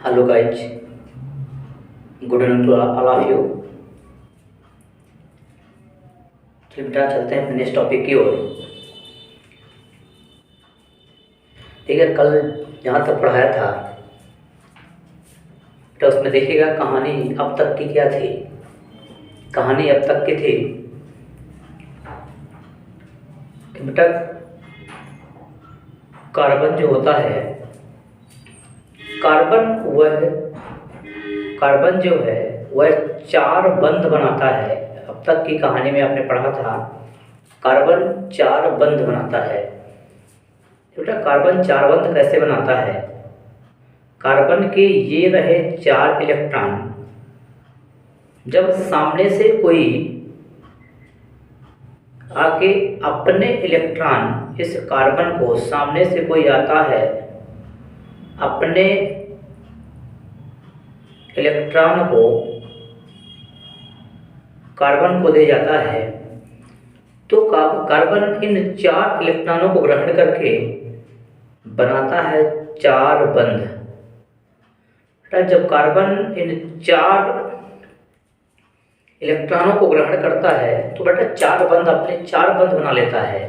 Hello guys, good evening to all of you. चलिए बेटा चलते हैं अपने नेक्स्ट टॉपिक की ओर। ठीक है, कल जहाँ तक पढ़ाया था बेटा उसमें देखिएगा कहानी अब तक की क्या थी। कहानी अब तक की थी कि बेटा कार्बन जो होता है, कार्बन जो है वह 4 बंध बनाता है। अब तक की कहानी में आपने पढ़ा था कार्बन 4 बंध बनाता है। बेटा कार्बन 4 बंध कैसे बनाता है? कार्बन के ये रहे 4 इलेक्ट्रॉन, जब सामने से कोई आके अपने इलेक्ट्रॉन, इस कार्बन को सामने से कोई आता है अपने इलेक्ट्रॉन को कार्बन को दे जाता है, तो कार्बन इन 4 इलेक्ट्रॉनों को ग्रहण करके बनाता है 4 बंध। जब कार्बन इन 4 इलेक्ट्रॉनों को ग्रहण करता है तो बेटा 4 बंध, अपने 4 बंध बना लेता है।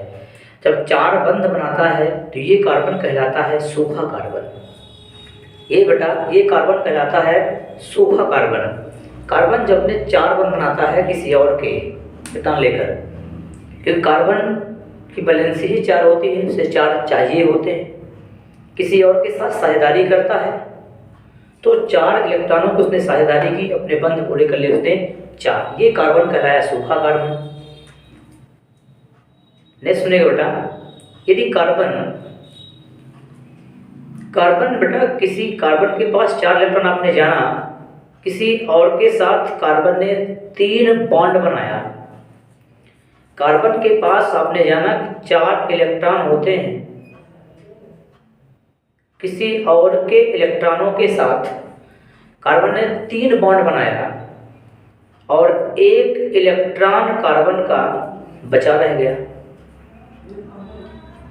जब 4 बंध बनाता है तो ये कार्बन कहलाता है सूखा कार्बन। ये बेटा ये कार्बन कहलाता है सूखा कार्बन। कार्बन जब अपने 4 बंध बनाता है किसी और के इलेक्ट्रॉन लेकर, क्योंकि कार्बन की वैलेंसी ही 4 होती है, उसे 4 चाहिए होते हैं, किसी और के साथ साझेदारी करता है तो 4 इलेक्ट्रॉनों को उसने साझेदारी की, अपने बंध पूरे कर लिए उसने 4। ये कार्बन कहलाया सूखा कार्बन। नेक्स्ट सुनेगा बेटा, यदि कार्बन बेटा किसी कार्बन के पास 4 इलेक्ट्रॉन आपने जाना, किसी और के साथ कार्बन ने 3 बॉन्ड बनाया। कार्बन के पास आपने जाना 4 इलेक्ट्रॉन होते हैं, किसी और के इलेक्ट्रॉनों के साथ कार्बन ने 3 बॉन्ड बनाया और 1 इलेक्ट्रॉन कार्बन का बचा रह गया।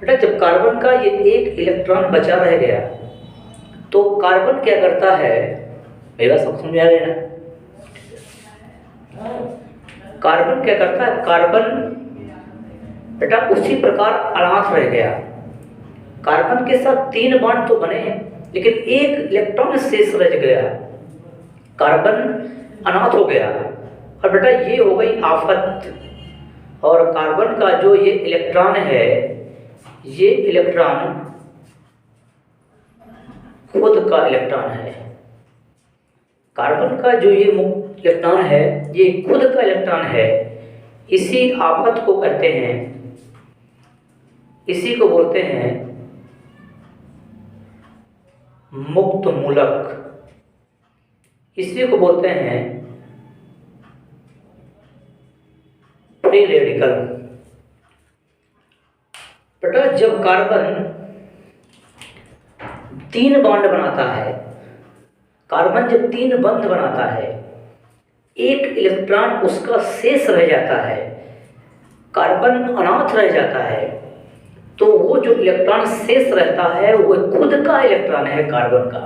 बेटा जब कार्बन का ये 1 इलेक्ट्रॉन बचा रह गया तो कार्बन क्या करता है, मेरा सब समझ आ गया ना? कार्बन क्या करता है, कार्बन बेटा उसी प्रकार अनाथ रह गया। कार्बन के साथ 3 बॉन्ड तो बने लेकिन 1 इलेक्ट्रॉन शेष रह गया, कार्बन अनाथ हो गया। और बेटा ये हो गई आफत। और कार्बन का जो ये इलेक्ट्रॉन है, ये इलेक्ट्रॉन खुद का इलेक्ट्रॉन है। कार्बन का जो ये इलेक्ट्रॉन है ये खुद का इलेक्ट्रॉन है। इसी आफत को कहते हैं, इसी को बोलते हैं मुक्त मूलक, इसी को बोलते हैं फ्री रेडिकल। बेटा जब कार्बन 3 बॉन्ड बनाता है, कार्बन जब 3 बंध बनाता है, 1 इलेक्ट्रॉन उसका शेष रह जाता है, कार्बन अनाथ रह जाता है, तो वो जो इलेक्ट्रॉन शेष रहता है वो खुद का इलेक्ट्रॉन है कार्बन का।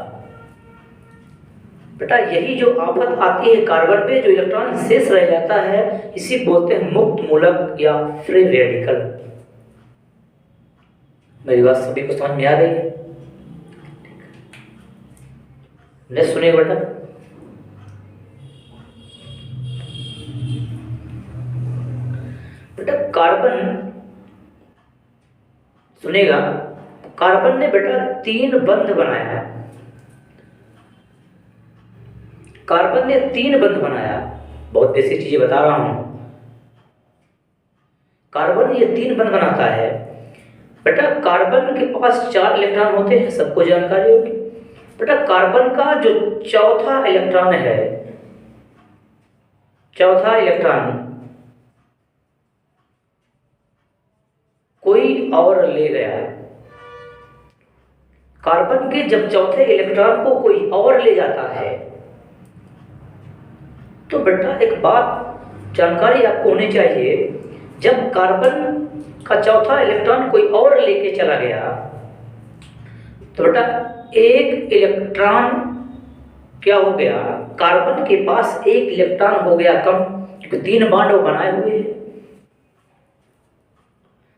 बेटा यही जो आफत आती है कार्बन पे, जो इलेक्ट्रॉन शेष रह जाता है, इसी बोलते हैं मुक्त मूलक या फ्री रेडिकल। मेरी बात सभी को समझ में आ रही है? नेक्स्ट सुनिए बेटा, कार्बन सुनेगा, कार्बन ने बेटा 3 बंध बनाया। कार्बन ने 3 बंध बनाया, बहुत बेसिक चीजें बता रहा हूं। कार्बन ये 3 बंध बनाता है। बेटा कार्बन के पास 4 इलेक्ट्रॉन होते हैं, सबको जानकारी होगी। बेटा कार्बन का जो चौथा इलेक्ट्रॉन है, चौथा इलेक्ट्रॉन कोई और ले गया। कार्बन के जब चौथे इलेक्ट्रॉन को कोई और ले जाता है तो बेटा एक बात जानकारी आपको होनी चाहिए, जब कार्बन का चौथा इलेक्ट्रॉन कोई और लेके चला गया तो बेटा 1 इलेक्ट्रॉन क्या हो गया, कार्बन के पास एक इलेक्ट्रॉन हो गया कम, क्योंकि 3 बॉन्ड वो बनाए हुए हैं।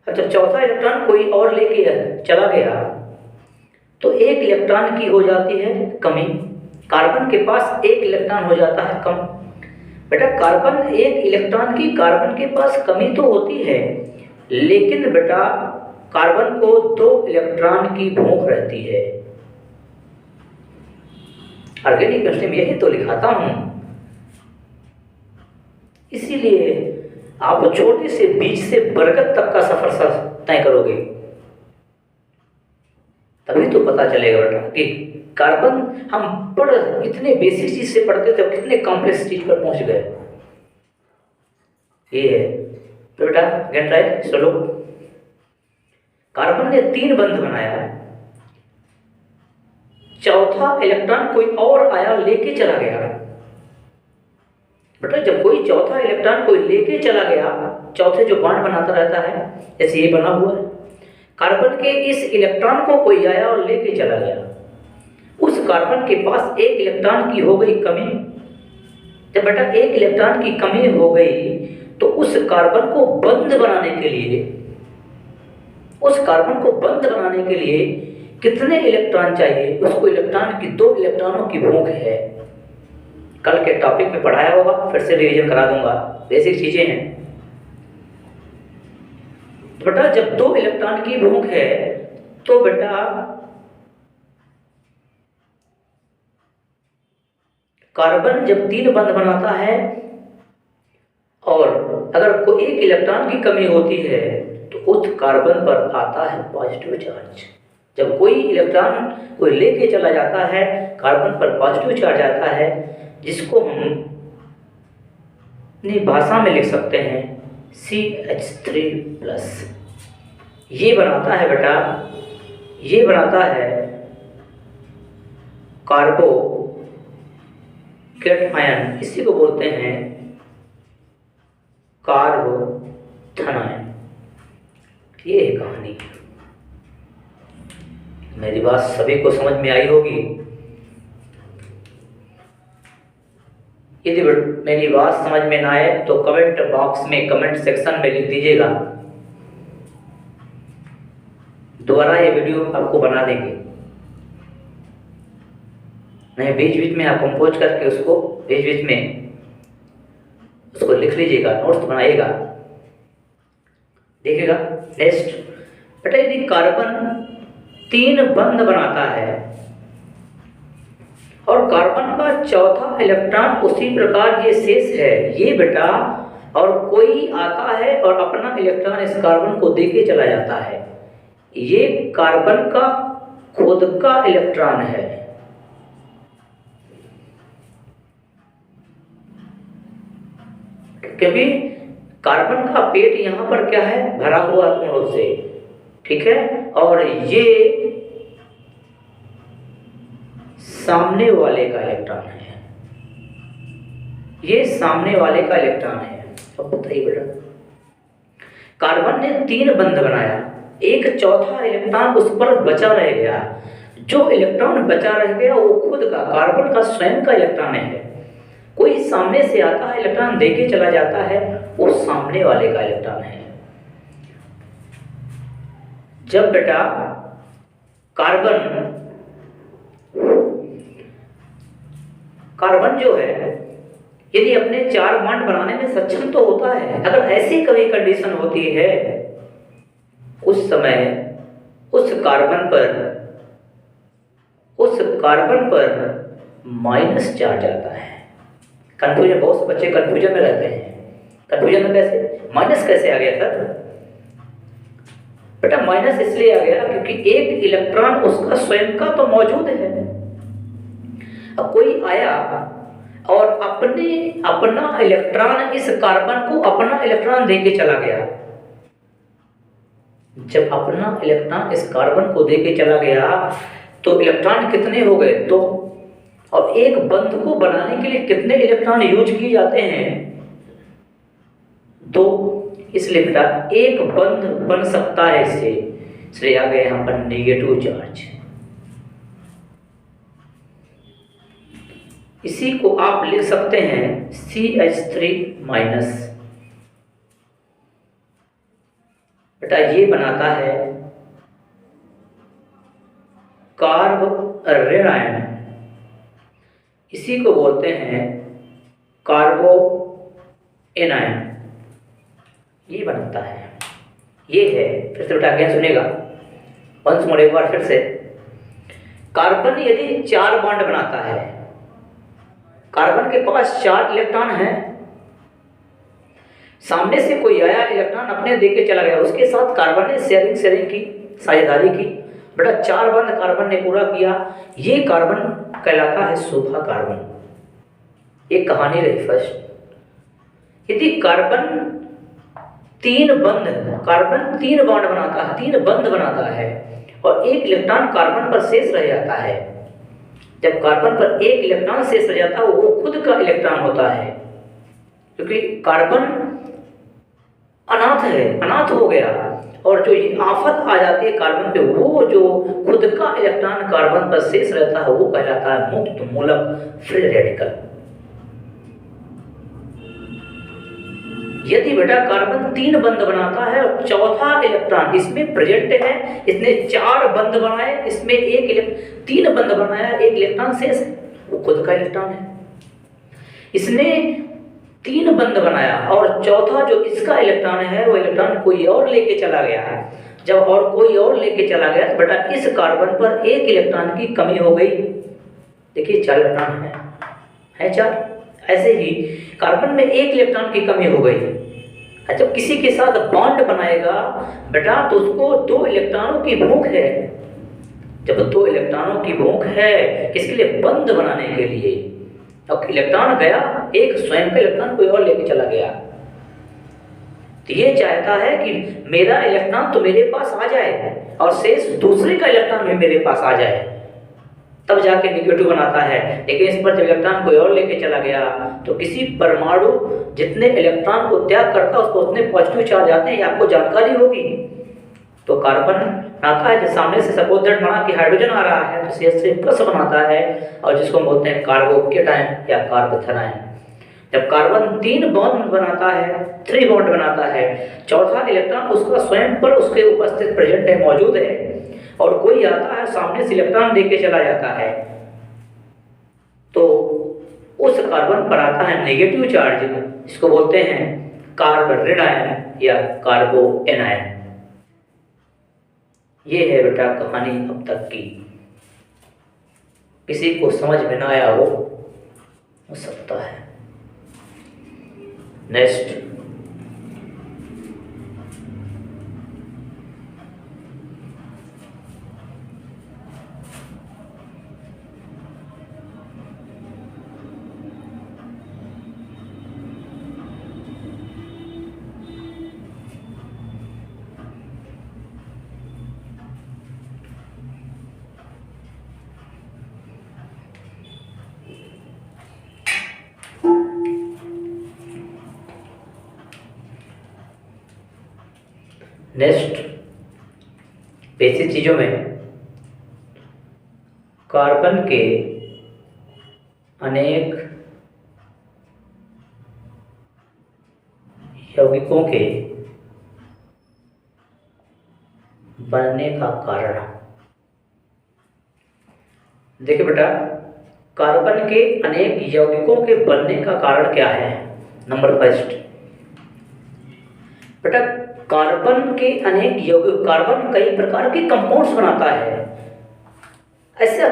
अच्छा, चौथा इलेक्ट्रॉन कोई और लेके चला गया तो एक इलेक्ट्रॉन की हो जाती है कमी, कार्बन के पास एक इलेक्ट्रॉन हो जाता है कम। बेटा कार्बन एक इलेक्ट्रॉन की कार्बन के पास कमी तो होती है, लेकिन बेटा कार्बन को 2 इलेक्ट्रॉन की भूख रहती है। ऑर्गेनिक केमिस्ट्री में यही तो लिखाता हूं। इसीलिए आप छोटे से बीज से बरगद तक का सफर तय करोगे, तभी तो पता चलेगा बेटा कि कार्बन हम इतने बेसिक चीज से पढ़ते थे, कितने कॉम्प्लेक्स चीज पर पहुंच गए। ये है तो बेटा गेट राइट। चलो, कार्बन ने 3 बंध बनाया, चौथा इलेक्ट्रॉन कोई और आया लेके चला गया। बेटा जब कोई चौथा इलेक्ट्रॉन कोई लेके चला गया, चौथे जो बॉन्ड बनाता रहता है, जैसे ये बना हुआ है, कार्बन के इस इलेक्ट्रॉन को कोई आया और लेके चला गया, उस कार्बन के पास एक इलेक्ट्रॉन की हो गई कमी। जब बेटा एक इलेक्ट्रॉन की कमी हो गई तो उस कार्बन को बंद बनाने के लिए, उस कार्बन को बंद बनाने के लिए कितने इलेक्ट्रॉन चाहिए? उसको इलेक्ट्रॉन की 2 इलेक्ट्रॉनों की भूख है। कल के टॉपिक में पढ़ाया होगा, फिर से रिवीजन करा दूंगा, बेसिक चीजें हैं। तो बेटा जब 2 इलेक्ट्रॉन की भूख है तो बेटा कार्बन जब 3 बंध बनाता है और अगर कोई एक इलेक्ट्रॉन की कमी होती है तो उस कार्बन पर आता है पॉजिटिव चार्ज। जब कोई इलेक्ट्रॉन कोई लेके चला जाता है, कार्बन पर पॉजिटिव चार्ज आता है, जिसको हम अपनी भाषा में लिख सकते हैं CH3+। ये बनाता है बेटा, ये बनाता है कार्बो कैटआयन, इसी को बोलते हैं कार्बोथेनायन। ये है कहानी। मेरी बात सभी को समझ में आई होगी। यदि मेरी बात समझ में ना आए तो कमेंट बॉक्स में, कमेंट सेक्शन में लिख दीजिएगा, दोबारा ये वीडियो आपको बना देंगे। नहीं, बीच बीच में आप कंपोज करके उसको बीच बीच में उसको लिख लीजिएगा, नोट्स बनाइएगा, देखिएगा। नेक्स्ट बेटा, यदि कार्बन 3 बंध बनाता है और कार्बन का चौथा इलेक्ट्रॉन उसी प्रकार ये शेष है, ये बेटा, और कोई आता है और अपना इलेक्ट्रॉन इस कार्बन को देके चला जाता है, ये कार्बन का खुद का इलेक्ट्रॉन है। क्योंकि कार्बन का पेट यहां पर क्या है, भरा हुआ पूर्ण रूप से, ठीक है, और ये सामने वाले का इलेक्ट्रॉन है, ये सामने वाले का इलेक्ट्रॉन है। अब बताइए बेटा, कार्बन ने 3 बंध बनाया, एक चौथा इलेक्ट्रॉन उस पर बचा रह गया, जो इलेक्ट्रॉन बचा रह गया वो खुद का, कार्बन का स्वयं का इलेक्ट्रॉन है। कोई सामने से आता है, इलेक्ट्रॉन देके चला जाता है, वो सामने वाले का इलेक्ट्रॉन है। जब बेटा कार्बन जो है यदि अपने 4 बॉन्ड बनाने में सक्षम तो होता है, अगर ऐसी कभी कंडीशन होती है, उस समय उस कार्बन पर माइनस चार्ज आता है। कंफ्यूजन, बहुत से बच्चे कंफ्यूजन में रहते हैं। कंफ्यूजन में कैसे माइनस कैसे आ गया सर? बेटा माइनस इसलिए आ गया क्योंकि एक इलेक्ट्रॉन उसका स्वयं का तो मौजूद है। अब कोई आया और अपना इलेक्ट्रॉन इस कार्बन को अपना इलेक्ट्रॉन देके चला गया। जब अपना इलेक्ट्रॉन इस कार्बन को देके चला गया तो इलेक्ट्रॉन कितने हो गए? 2। और एक बंध को बनाने के लिए कितने इलेक्ट्रॉन यूज किए जाते हैं? 2। इसलिए बेटा एक बंध बन सकता है इससे, इसलिए आ गए यहाँ पर नेगेटिव चार्ज। इसी को आप लिख सकते हैं CH3-। बेटा ये बनाता है कार्ब ऋण आयन, इसी को बोलते हैं कार्बो एनायन। ये बनता है, ये है। फिर से बेटा क्या सुनेगा, वंस मोर एक बार फिर से। कार्बन यदि 4 बॉन्ड बनाता है, कार्बन के पास 4 इलेक्ट्रॉन हैं, सामने से कोई आया इलेक्ट्रॉन अपने देके चला गया, उसके साथ कार्बन ने शेयरिंग की, साझेदारी की। बेटा 4 बंद कार्बन ने पूरा किया, ये कार्बन कहलाता है सूखा कार्बन। एक कहानी रही फर्स्ट। यदि कार्बन 3 बॉन्ड बनाता है, 3 बंध बनाता है और 1 इलेक्ट्रॉन कार्बन पर शेष रह जाता है। जब कार्बन पर 1 इलेक्ट्रॉन शेष रह जाता है, वो खुद का इलेक्ट्रॉन होता है, क्योंकि कार्बन अनाथ हो गया। और जो ये आफत आ जाती है कार्बन पे, वो जो खुद का इलेक्ट्रॉन कार्बन पर शेष रहता है, वो कहलाता है मुक्त मूलक फ्री रेडिकल। यदि बेटा कार्बन 3 बंध बनाता है और चौथा इलेक्ट्रॉन इसमें प्रेजेंट है, इसने 4 बंध बनाए, इसमें 3 बंध बनाया, 1 इलेक्ट्रॉन शेष है, वो खुद का इलेक्ट्रॉन है। इसने 3 बंध बनाया और चौथा जो इसका इलेक्ट्रॉन है, वो इलेक्ट्रॉन कोई और लेके चला गया है। जब और कोई और लेके चला गया तो बेटा इस कार्बन पर 1 इलेक्ट्रॉन की कमी हो गई। देखिए 4 इलेक्ट्रॉन है 4। ऐसे ही कार्बन में 1 इलेक्ट्रॉन की कमी हो गई। जब किसी के साथ बॉन्ड बनाएगा बेटा, तो उसको 2 इलेक्ट्रॉनों की भूख है। जब 2 इलेक्ट्रॉनों की भूख है, किसके लिए? बंध बनाने के लिए। अब इलेक्ट्रॉन गया, एक स्वयं का इलेक्ट्रॉन कोई और लेके चला गया, तो ये चाहता है कि मेरा इलेक्ट्रॉन तो मेरे पास आ जाए और शेष दूसरे का इलेक्ट्रॉन भी मेरे पास आ जाए, तब जाके नेगेटिव बनाता है। लेकिन इस पर जब इलेक्ट्रॉन कोई और लेके चला गया, तो किसी परमाणु जितने इलेक्ट्रॉन को त्याग करता है, उसको उतने पॉजिटिव चार्ज आते हैं, ये आपको जानकारी होगी। तो कार्बन आता है, जो सामने से सपोज दैट माना कि हाइड्रोजन आ रहा है, तो CH3+ बनाता है, और जिसको हम बोलते हैं कार्बोकेटायन या कार्बोथेनायन। जब कार्बन 3 बॉन्ड बनाता है, 3 बॉन्ड बनाता है, चौथा इलेक्ट्रॉन उसका स्वयं पर उसके उपस्थित प्रेजेंट है, मौजूद है, और कोई आता है सामने से इलेक्ट्रॉन देके चला जाता है, तो उस कार्बन पर आता है नेगेटिव चार्ज, इसको बोलते हैं कार्ब ऋण आयन या कार्बो एनायन। ये है बेटा कहानी अब तक की। किसी को समझ में ना आया हो सकता है। नेक्स्ट, बेसिक चीजों में कार्बन के अनेक यौगिकों के बनने का कारण। देखिए बेटा, कार्बन के अनेक यौगिकों के बनने का कारण क्या है? नंबर फर्स्ट बेटा, कार्बन के अनेक यौगिक, कार्बन कई प्रकार के कंपाउंड्स बनाता है। ऐसा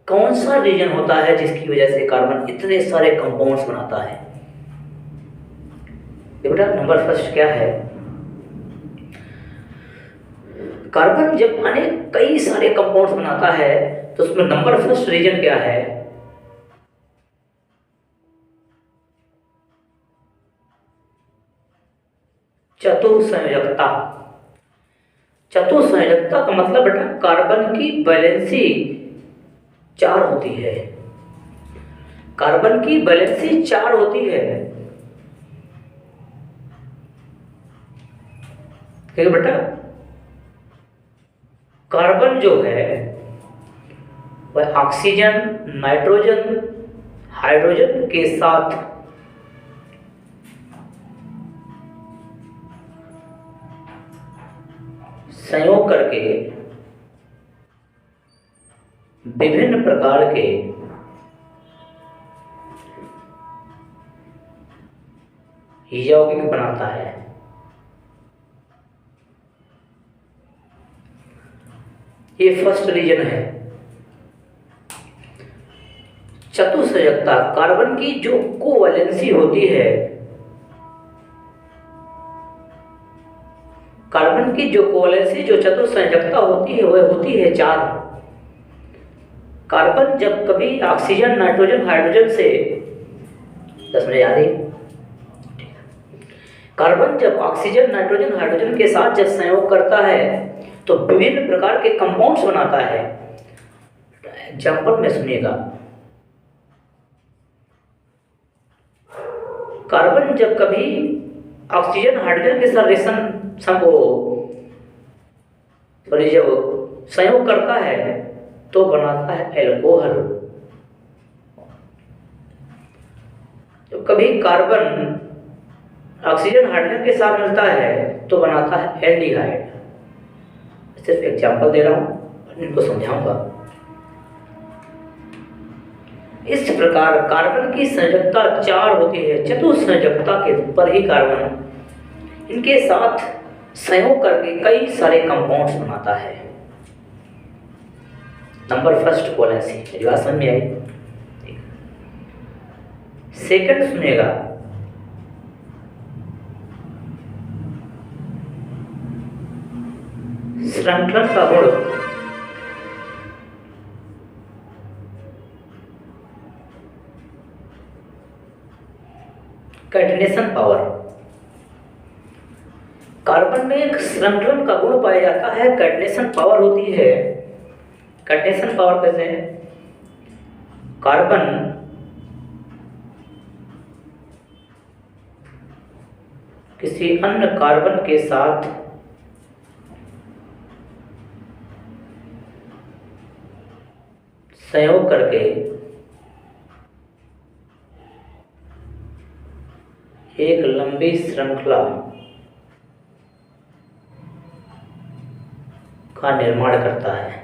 कौन सा रीजन होता है जिसकी वजह से कार्बन इतने सारे कंपाउंड्स बनाता है? ये बेटा नंबर फर्स्ट क्या है? कार्बन जब अनेक कई सारे कंपाउंड्स बनाता है, तो उसमें नंबर फर्स्ट रीजन क्या है? चतुसंयोजकता। चतुसंयोजकता का मतलब बेटा कार्बन की वैलेंसी 4 होती है। कार्बन की वैलेंसी 4 होती है। ठीक है बेटा, कार्बन जो है वह ऑक्सीजन, नाइट्रोजन, हाइड्रोजन के साथ संयोग करके विभिन्न प्रकार के यौगिक बनाता है। ये फर्स्ट रीजन है। चतुसंयोजकता, कार्बन की जो कोवैलेंसी होती है, कार्बन की जो कोवैलेंसी, जो चतुसंयोजकता होती है, वह होती है 4। कार्बन जब कभी ऑक्सीजन, नाइट्रोजन, हाइड्रोजन से 10 मिनट याद है। कार्बन जब ऑक्सीजन, नाइट्रोजन, हाइड्रोजन के साथ जब संयोग करता है तो विभिन्न प्रकार के कंपाउंड्स बनाता है। एग्जाम्पल में सुनिएगा, कार्बन जब कभी ऑक्सीजन, हाइड्रोजन के साथ रिएक्शन जब संयोग करता है तो बनाता है एल्कोहल। जब कभी कार्बन ऑक्सीजन, हाइड्रोजन के साथ मिलता है तो बनाता है एल्डिहाइड। सिर्फ एग्जांपल दे रहा हूं, इनको समझाऊंगा। इस प्रकार कार्बन की संयोजकता 4 होती है। चतुसंयोजकता के पर ही कार्बन इनके साथ संयोग करके कई सारे कंपाउंड्स बनाता है। नंबर फर्स्ट कोवैलेंसी, मेरी बात समझ में आई? सेकंड सुनिएगा, श्रृंखलन का गुण। कैटिनेशन पावर, कार्बन में एक श्रृंखलन का गुण पाया जाता है, कैटिनेशन पावर होती है। कैटिनेशन पावर कैसे है? कार्बन किसी अन्य कार्बन के साथ संयोग करके एक लंबी श्रृंखला का निर्माण करता है।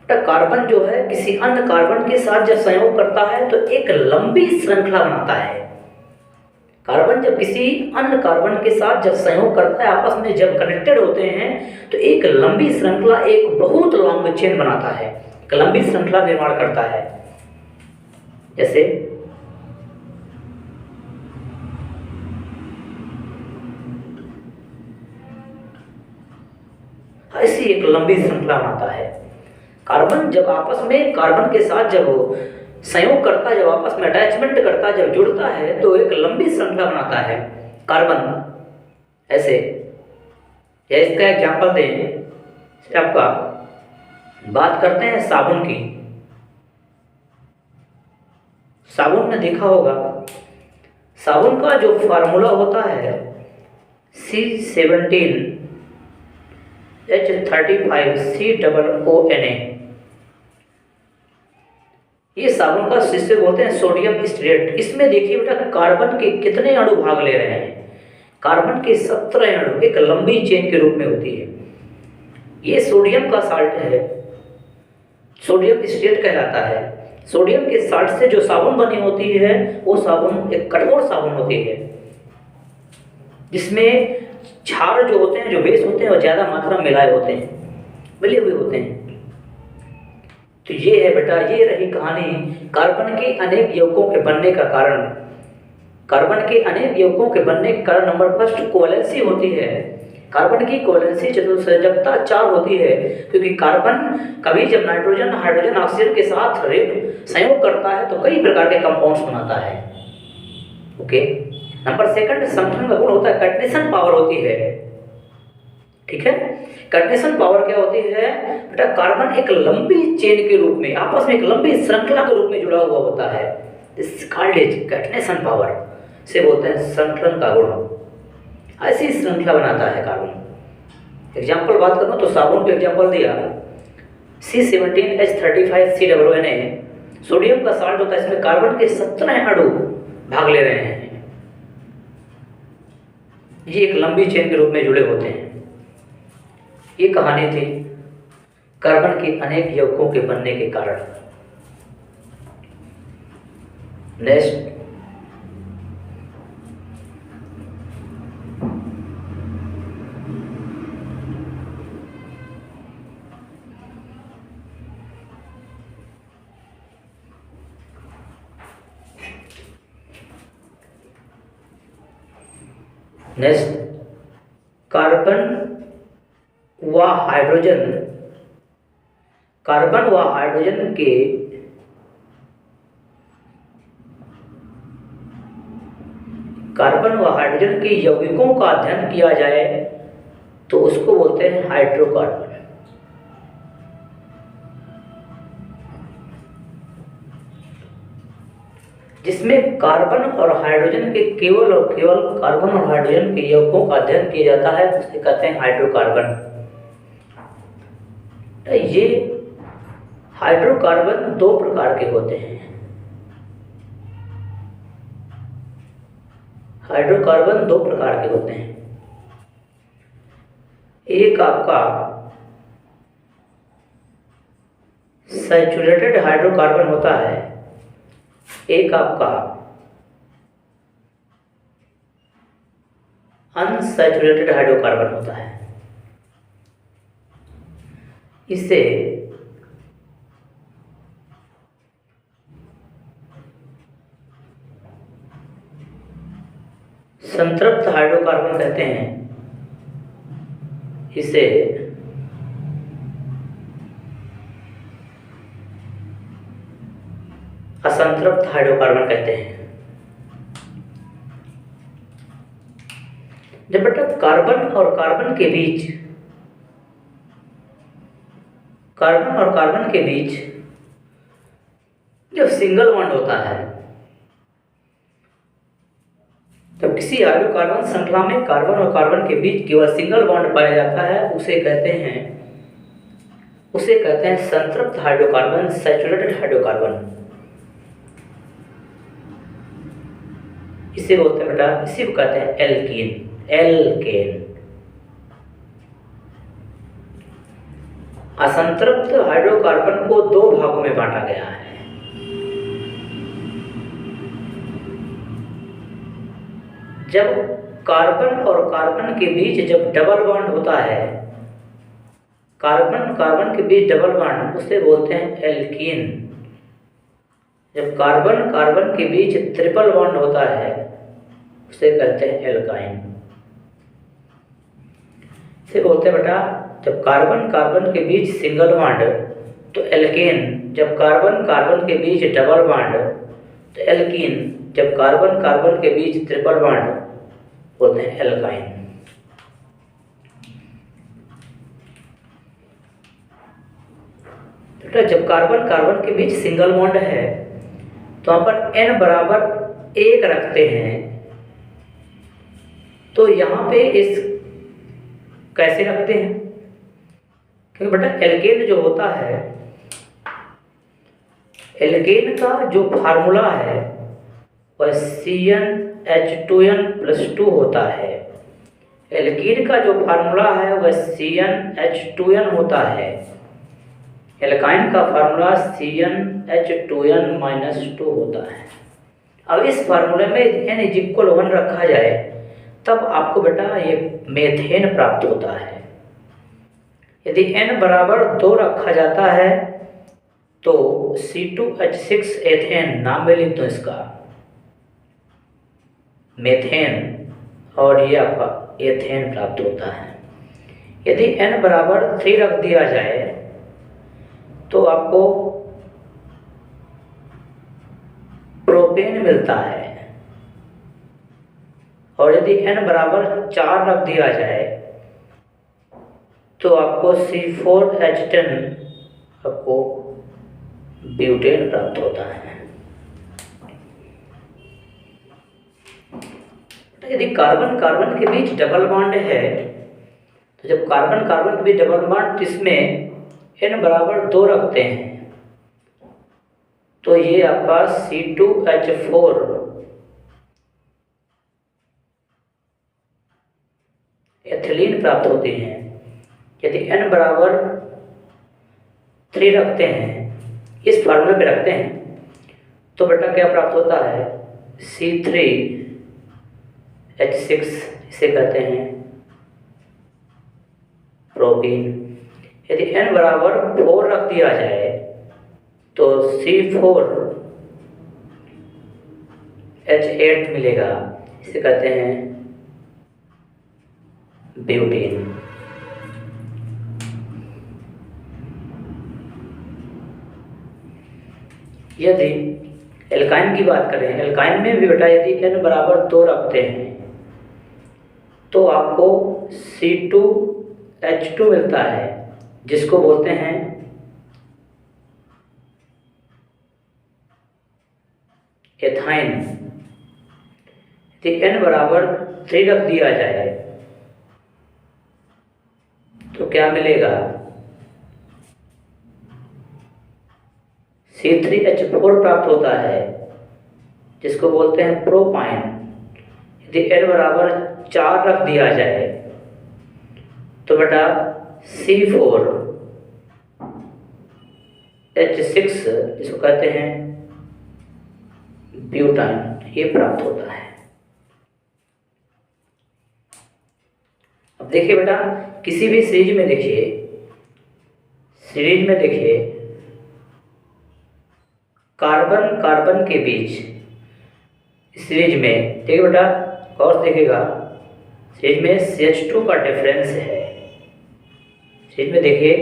कार्बन जो है किसी अन्य कार्बन के साथ जब संयोग करता है तो एक लंबी श्रृंखला बनाता है। कार्बन जब किसी अन्य कार्बन के साथ जब संयोग करता है, आपस में जब कनेक्टेड होते हैं तो एक लंबी श्रृंखला, एक बहुत लॉन्ग चेन बनाता है, एक लंबी श्रृंखला निर्माण करता है। जैसे ऐसी एक लंबी श्रृंखला बनाता है। कार्बन जब आपस में कार्बन के साथ जब संयोग करता है, जब आपस में अटैचमेंट करता है, जब जुड़ता है तो एक लंबी श्रृंखला बनाता है कार्बन। ऐसे या इसका एग्जाम्पल दें, आपका बात करते हैं साबुन की। साबुन में देखा होगा, साबुन का जो फार्मूला होता है C17H35COONA, ये साबुन का जिसे बोलते हैं सोडियम स्टीरेट। इसमें देखिए बेटा, कार्बन के कितने अणु भाग ले रहे हैं? कार्बन के 17 अणु एक लंबी चेन के रूप में होती है। ये सोडियम का साल्ट है, सोडियम स्टीरेट कहलाता है। सोडियम के साल्ट से जो साबुन बनी होती है वो साबुन एक कठोर साबुन होती है, जिसमें क्षार जो होते हैं, जो बेस होते हैं, वो ज़्यादा मात्रा में मिलाए होते हैं, मिले हुए होते हैं। तो ये है बेटा, ये रही कहानी कार्बन के अनेक यौगिकों के बनने का कारण। कार्बन के अनेक यौगिकों के बनने के कारण नंबर फर्स्ट कोवैलेंसी होती है। कार्बन की कोवैलेंसी चतुसंयोजकता 4 होती है, क्योंकि कार्बन कभी जब नाइट्रोजन, हाइड्रोजन, ऑक्सीजन के साथ संयोग करता है तो कई प्रकार के कंपाउंड्स बनाता है। ओके। नंबर सेकंड संगठन का गुण होता है कैटिनेशन पावर होती है। ठीक है, कैटिनेशन पावर क्या होती है बेटा? कार्बन एक लंबी चेन के रूप में, आपस में एक लंबी श्रृंखला के रूप में जुड़ा हुआ होता है। This called is catenation power, से बोलते हैं संगठन का गुण। ऐसी श्रृंखला बनाता है कार्बन। एग्जाम्पल बात करूँ तो साबुन को एग्जाम्पल दिया, C17H35COONA सोडियम का साल्ट होता है, इसमें कार्बन के 17 अणु भाग ले रहे हैं। ये एक लंबी चेन के रूप में जुड़े होते हैं। ये कहानी थी कार्बन के अनेक यौगिकों के बनने के कारण। नेक्स्ट, कार्बन व हाइड्रोजन, कार्बन व हाइड्रोजन के यौगिकों का अध्ययन किया जाए तो उसको बोलते हैं हाइड्रोकार्बन। जिसमें कार्बन और हाइड्रोजन के केवल और केवल कार्बन और हाइड्रोजन के यौगिकों का अध्ययन किया जाता है, उसे कहते हैं हाइड्रोकार्बन। ये हाइड्रोकार्बन दो प्रकार के होते हैं। हाइड्रोकार्बन दो प्रकार के होते हैं। एक आपका सैचुरेटेड हाइड्रोकार्बन होता है, एक आपका अनसैचुरेटेड हाइड्रोकार्बन होता है। इसे संतृप्त हाइड्रोकार्बन कहते हैं, इसे असंतृप्त हाइड्रोकार्बन कहते हैं। जब बेटा कार्बन और कार्बन के बीच जब सिंगल बॉन्ड होता है, जब किसी हाइड्रोकार्बन श्रृंखला में कार्बन और कार्बन के बीच केवल सिंगल बॉन्ड पाया जाता है, उसे कहते हैं संतृप्त हाइड्रोकार्बन, सैचुरेटेड हाइड्रोकार्बन। इसे बोलते हैं बेटा, इसी को कहते हैं एल्केन। असंतृप्त हाइड्रोकार्बन को दो भागों में बांटा गया है। जब कार्बन और कार्बन के बीच जब डबल बॉन्ड होता है, कार्बन के बीच डबल बॉन्ड, उसे बोलते हैं एल्कीन। जब कार्बन के बीच ट्रिपल बॉन्ड होता है, उसे कहते हैं एल्काइन। इसे बोलते हैं बेटा, जब कार्बन के बीच सिंगल बॉन्ड तो एल्केन, जब कार्बन के बीच डबल बॉन्ड तो एल्कीन, जब कार्बन के बीच ट्रिपल बॉन्ड बोलते हैं एल्काइन। बेटा जब कार्बन के बीच सिंगल बॉन्ड है तो वहां पर n बराबर 1 रखते हैं, तो यहाँ पे इस कैसे रखते हैं, क्योंकि बेटा एल्केन जो होता है, एल्केन का जो फार्मूला है वह CnH2n+2 होता है। एल्कीन का जो फार्मूला है वह CnH2n होता है। एल्काइन का फार्मूला CnH2n-2 होता है। अब इस फार्मूले में n = 1 रखा जाए तब आपको बेटा ये मेथेन प्राप्त होता है। यदि n बराबर 2 रखा जाता है तो C2H6 एथेन नाम में लिख दो इसका, मेथेन, और ये आपका एथेन प्राप्त होता है। यदि n बराबर 3 रख दिया जाए तो आपको प्रोपेन मिलता है, और यदि n बराबर 4 रख दिया जाए तो आपको C4H10 आपको ब्यूटेन प्राप्त होता है। यदि कार्बन के बीच डबल बॉन्ड है तो जब कार्बन कार्बन के बीच डबल बॉन्ड इसमें n बराबर 2 रखते हैं तो ये आपका C2H4 एथिलीन प्राप्त होते हैं। यदि n बराबर 3 रखते हैं, इस फार्मूले पे रखते हैं, तो बेटा क्या प्राप्त होता है, C3H6, इसे कहते हैं प्रोपीन। यदि n बराबर 4 रख दिया जाए तो C4H8 मिलेगा, इसे कहते हैं ब्यूटेन। यदि एल्काइन की बात करें, एल्काइन में भी बेटा यदि n बराबर 2 रखते हैं तो आपको C2H2 मिलता है, जिसको बोलते हैं एथाइन। यदि n बराबर 3 रख दिया जाए तो क्या मिलेगा, C3H4 प्राप्त होता है, जिसको बोलते हैं प्रोपाइन। यदि n बराबर 4 रख दिया जाए तो बेटा C4H6, जिसको कहते हैं ब्यूटाइन, ये प्राप्त होता है। अब देखिए बेटा, किसी भी सीरीज में देखिए कार्बन कार्बन के बीच सीरीज में, देखिए बेटा गौर से देखिएगा, सीरीज में CH2 का डिफरेंस है। सीरीज में देखिए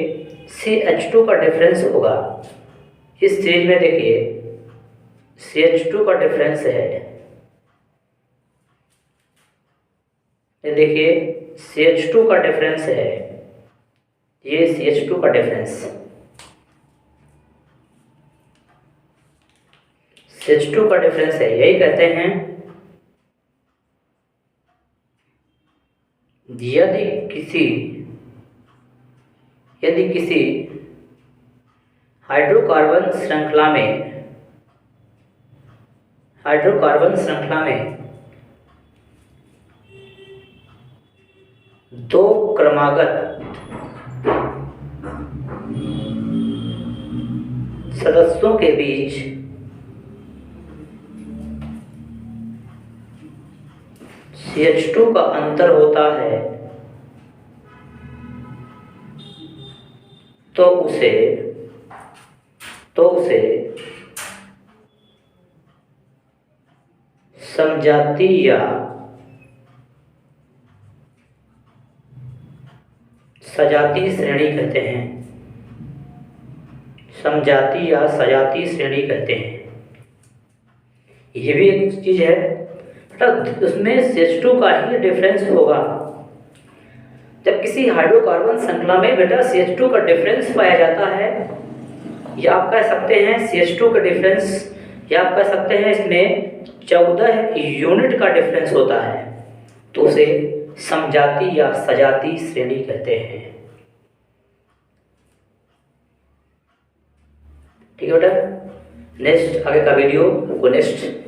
CH2 का डिफरेंस होगा। इस सीरीज में देखिए CH2 का डिफरेंस है। ये देखिए CH2 का डिफरेंस है, ये CH2 का डिफरेंस, CH2 का डिफरेंस है। यही कहते हैं यदि किसी हाइड्रोकार्बन श्रृंखला में दो क्रमागत सदस्यों के बीच CH2 का अंतर होता है तो उसे समजाती या सजाती श्रेणी कहते हैं। समजाती या सजाती श्रेणी कहते हैं। ये भी एक चीज है बेटा, उसमें CH2 का ही डिफरेंस होगा। जब किसी हाइड्रोकार्बन श्रृंखला में बेटा CH2 का डिफरेंस पाया जाता है, या आप कह सकते हैं CH2 का डिफरेंस, या आप कह सकते हैं इसमें 14 यूनिट का डिफरेंस होता है, तो उसे समजाती या सजाती श्रेणी कहते हैं। ठीक है बेटा, नेक्स्ट आगे का वीडियो को नेक्स्ट